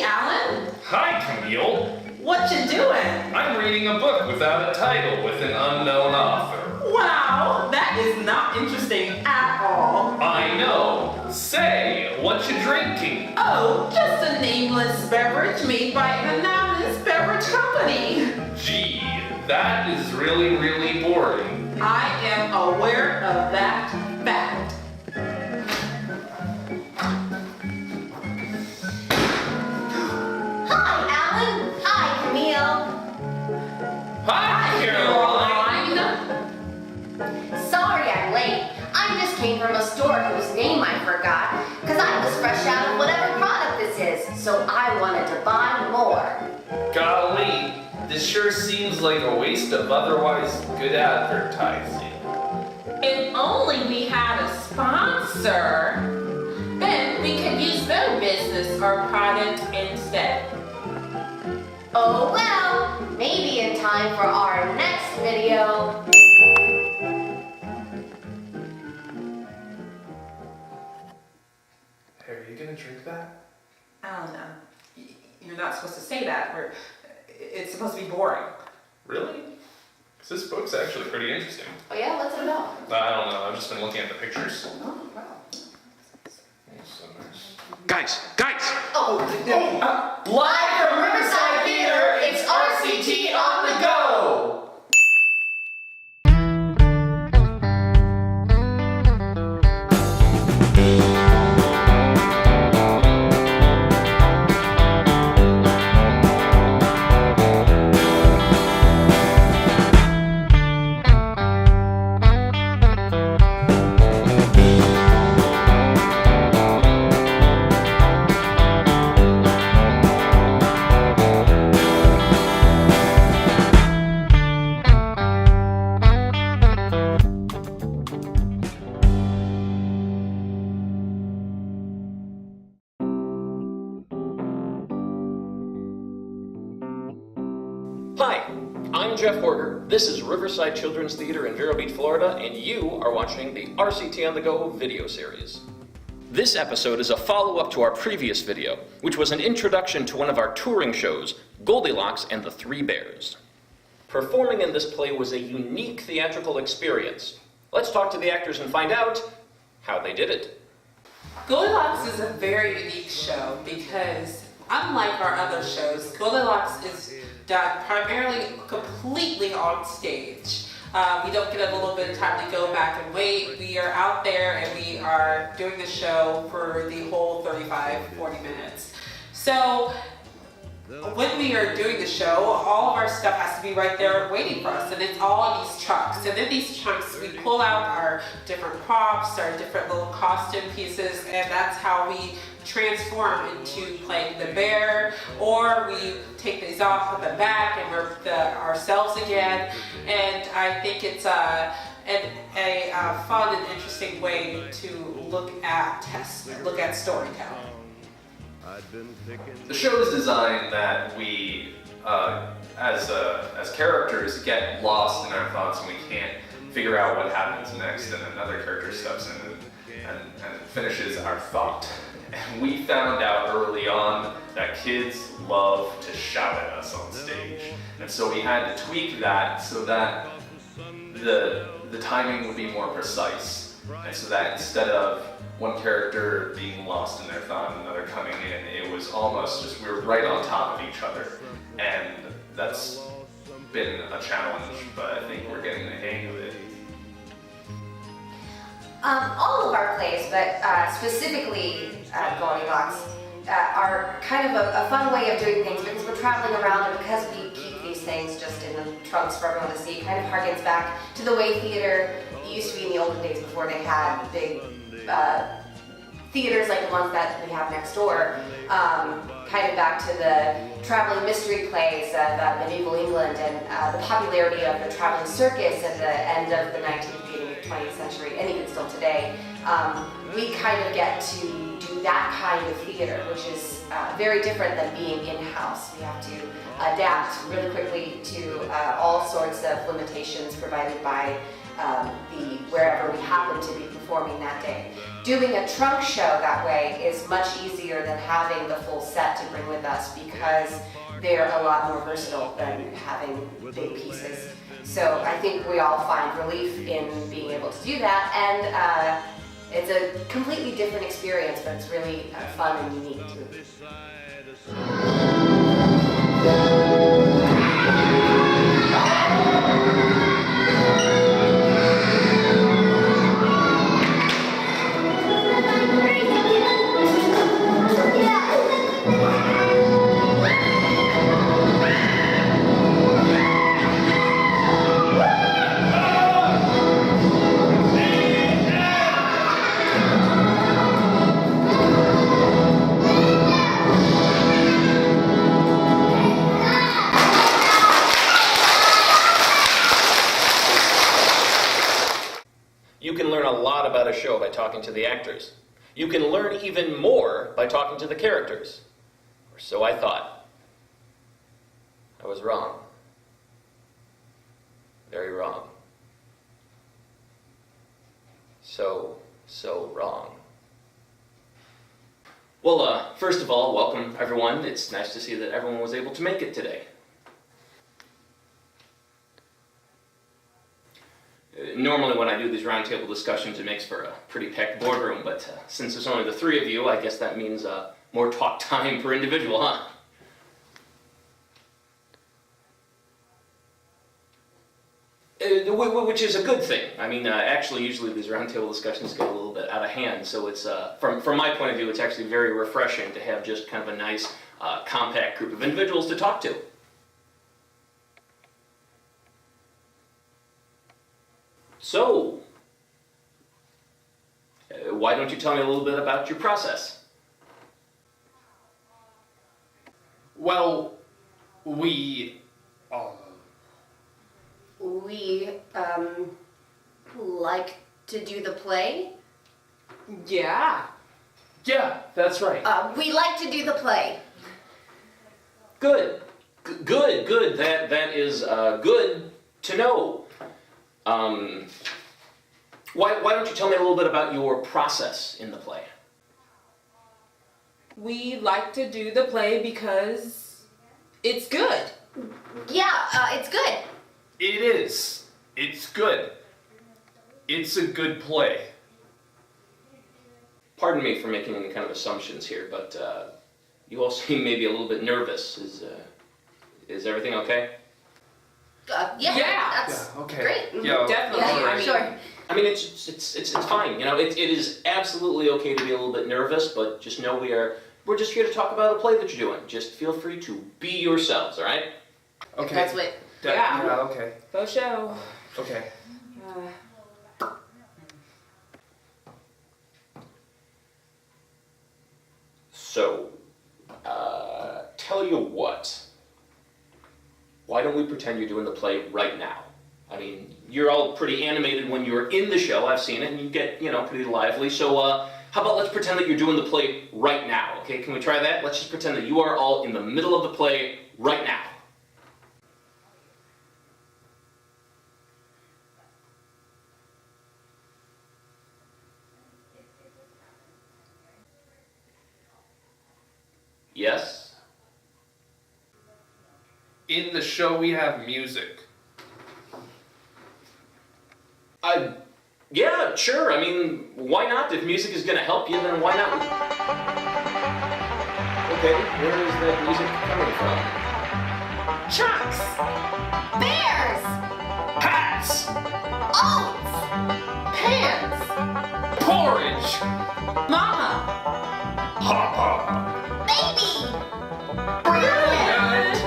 Alan. Hi, Camille. What you doing? I'm reading a book without a title with an unknown author. Wow, that is not interesting at all. I know. Say, what you drinking? Oh, just a nameless beverage made by an anonymous beverage company. Gee, that is really, really boring. I am aware of that fact. Hi, Alan. Hi, Camille. Hi, Caroline. Sorry I'm late. I just came from a store whose name I forgot because I was fresh out of whatever product this is, so I wanted to buy more. Golly, this sure seems like a waste of otherwise good advertising. If only we had a sponsor, then we could use their business or product instead. Oh well, maybe in time for our next video. Hey, are you gonna drink that? I don't know. You're not supposed to say that. It's supposed to be boring. Really? 'Cause this book's actually pretty interesting. Oh yeah, what's it about? I don't know, I've just been looking at the pictures. Oh wow. It's so nice. Guys! Live from Riverside Theater, it's RCT On The Go! Hi, I'm Jeff Horger. This is Riverside Children's Theater in Vero Beach, Florida, and you are watching the RCT On The Go video series. This episode is a follow-up to our previous video, which was an introduction to one of our touring shows, Goldilocks and the Three Bears. Performing in this play was a unique theatrical experience. Let's talk to the actors and find out how they did it. Goldilocks is a very unique show because, unlike our other shows, Goldilocks is done primarily completely on stage. We don't get a little bit of time to go back and wait. We are out there and we are doing the show for the whole 35-40 minutes. So when we are doing the show, all of our stuff has to be right there waiting for us, and it's all in these trunks. And in these trunks, we pull out our different props, our different little costume pieces, and that's how we transform into playing the bear, or we take these off with the back and we're ourselves again. And I think it's a fun and interesting way to look at storytelling. The show is designed that we, as characters, get lost in our thoughts and we can't figure out what happens next, and another character steps in and finishes our thought. And we found out early on that kids love to shout at us on stage, and so we had to tweak that so that the timing would be more precise, and so that instead of one character being lost in their thought and another coming in, it was almost just we were right on top of each other, and that's been a challenge, but I think we're getting the hang of it. All of our plays, but specifically Goldilocks, are kind of a fun way of doing things because we're traveling around, and because we keep these things just in the trunks for everyone to see, it kind of harkens back to the way theater used to be in the olden days before they had big theaters like the ones that we have next door. Kind of back to the traveling mystery plays of medieval England and the popularity of the traveling circus at the end of the 19th, beginning of the 20th century, and even still today. We kind of get to do that kind of theater, which is very different than being in-house. We have to adapt really quickly to all sorts of limitations provided by wherever we happen to be performing that day. doing a trunk show that way is much easier than having the full set to bring with us because they're a lot more versatile than having big pieces. So I think we all find relief in being able to do that, and it's a completely different experience, but it's really fun and unique too. You can learn a lot about a show by talking to the actors. You can learn even more by talking to the characters. Or so I thought. I was wrong. Very wrong. So wrong. Well, first of all, welcome everyone. It's nice to see that everyone was able to make it today. Normally when I do these roundtable discussions, it makes for a pretty packed boardroom, but since there's only the three of you, I guess that means more talk time per individual, huh? Which is a good thing. I mean, actually, usually these roundtable discussions get a little bit out of hand, so it's, from my point of view, it's actually very refreshing to have just kind of a nice, compact group of individuals to talk to. So, why don't you tell me a little bit about your process? Well, we like to do the play. Yeah. yeah, that's right. We like to do the play. Good. Good. That is good to know. Why don't you tell me a little bit about your process in the play? We like to do the play because it's good. Yeah, it's good. It is. It's good. It's a good play. Pardon me for making any kind of assumptions here, but you all seem maybe a little bit nervous. Is everything okay? Yeah. That's Okay. great. Yeah, Definitely. Yeah, all right. sure. I mean, it's fine. You know, it is absolutely okay to be a little bit nervous, but just know we're just here to talk about a play that you're doing. Just feel free to be yourselves, all right? Okay. That's what. Yeah. Yeah. Okay. Faux show. Okay. So, tell you what. Why don't we pretend you're doing the play right now? I mean, you're all pretty animated when you're in the show. I've seen it, and you get, pretty lively. So, how about let's pretend that you're doing the play right now, okay? Can we try that? Let's just pretend that you are all in the middle of the play right now. Yes? In the show, we have music. Yeah, sure. I mean, why not? If music is going to help you, then why not? Okay, where is that music coming from? Trucks. Bears. Hats! Oats. Pants. Porridge! Mama. Hopper! Baby. Brilliant!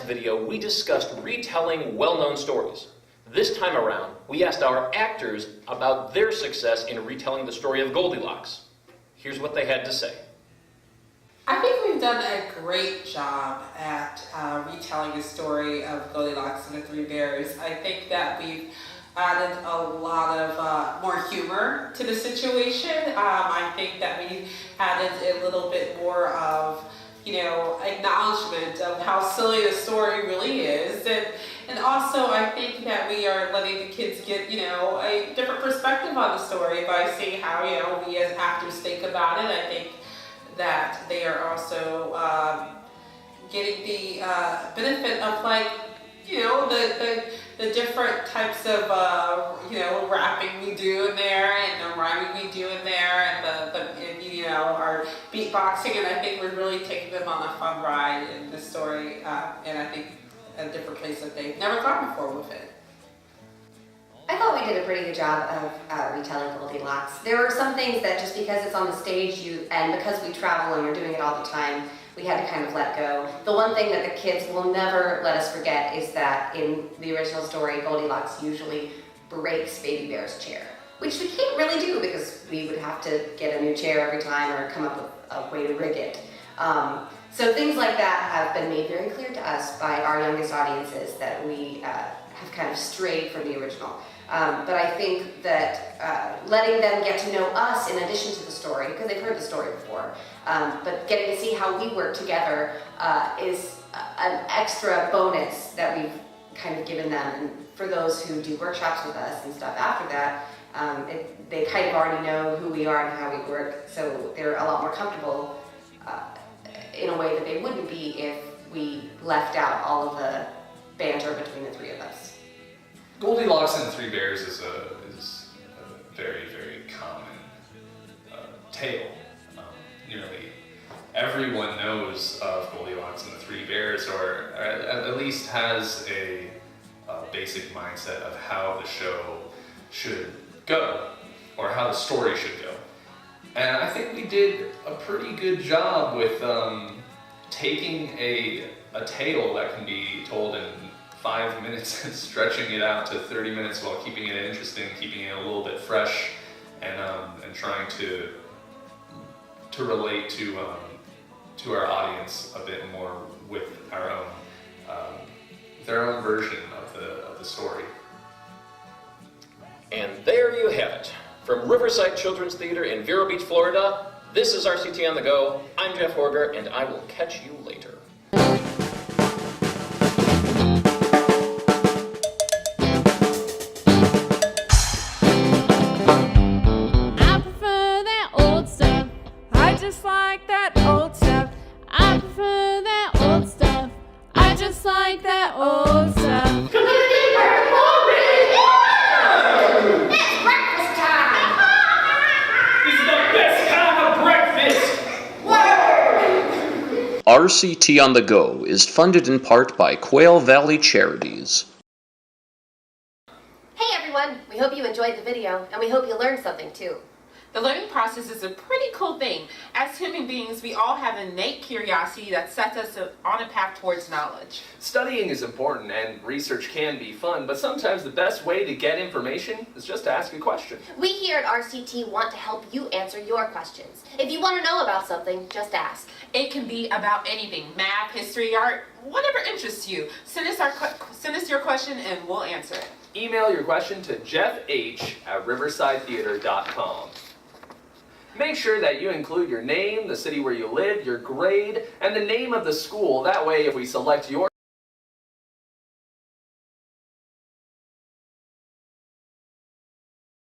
last video, we discussed retelling well-known stories. This time around, we asked our actors about their success in retelling the story of Goldilocks. Here's what they had to say. I think we've done a great job at retelling the story of Goldilocks and the Three Bears. I think that we've added a lot of more humor to the situation. I think that we've added a little bit more of, acknowledgement of how silly the story really is. And also I think that we are letting the kids get, a different perspective on the story by seeing how, we as actors think about it. I think that they are also getting the benefit of the different types of rapping we do in there and the rhyming we do in there and our beatboxing, and I think we're really taking them on a fun ride in the story, and I think a different place that they've never gone before with it. I thought we did a pretty good job of retelling Goldilocks. There were some things that just because it's on the stage and because we travel and we're doing it all the time, we had to kind of let go. The one thing that the kids will never let us forget is that in the original story, Goldilocks usually breaks Baby Bear's chair, which we can't really do because we would have to get a new chair every time or come up with a way to rig it. So things like that have been made very clear to us by our youngest audiences that we have kind of strayed from the original. But I think that letting them get to know us in addition to the story, because they've heard the story before, but getting to see how we work together is an extra bonus that we've kind of given them. And for those who do workshops with us and stuff after that, they kind of already know who we are and how we work, so they're a lot more comfortable in a way that they wouldn't be if we left out all of the banter between the three of us. Goldilocks and the Three Bears is a very, very common tale. Nearly everyone knows of Goldilocks and the Three Bears, or at least has a basic mindset of how the show should go, or how the story should go. And I think we did a pretty good job with taking a tale that can be told in 5 minutes and stretching it out to 30 minutes while keeping it interesting, keeping it a little bit fresh, and trying to relate to our audience a bit more with our own their own version of the story. And there you have it. From Riverside Children's Theater in Vero Beach, Florida, this is RCT On The Go. I'm Jeff Horger, and I will catch you later. I prefer that old stuff. I just like that old stuff. I prefer that old stuff. I just like that old stuff. RCT On The Go is funded in part by Quail Valley Charities. Hey everyone, we hope you enjoyed the video and we hope you learned something too. The learning process is a pretty cool thing. As human beings, we all have an innate curiosity that sets us on a path towards knowledge. Studying is important and research can be fun, but sometimes the best way to get information is just to ask a question. We here at RCT want to help you answer your questions. If you want to know about something, just ask. It can be about anything, math, history, art, whatever interests you. Send us your question and we'll answer it. Email your question to jeffh@riversidetheater.com. Make sure that you include your name, the city where you live, your grade, and the name of the school. That way, if we select your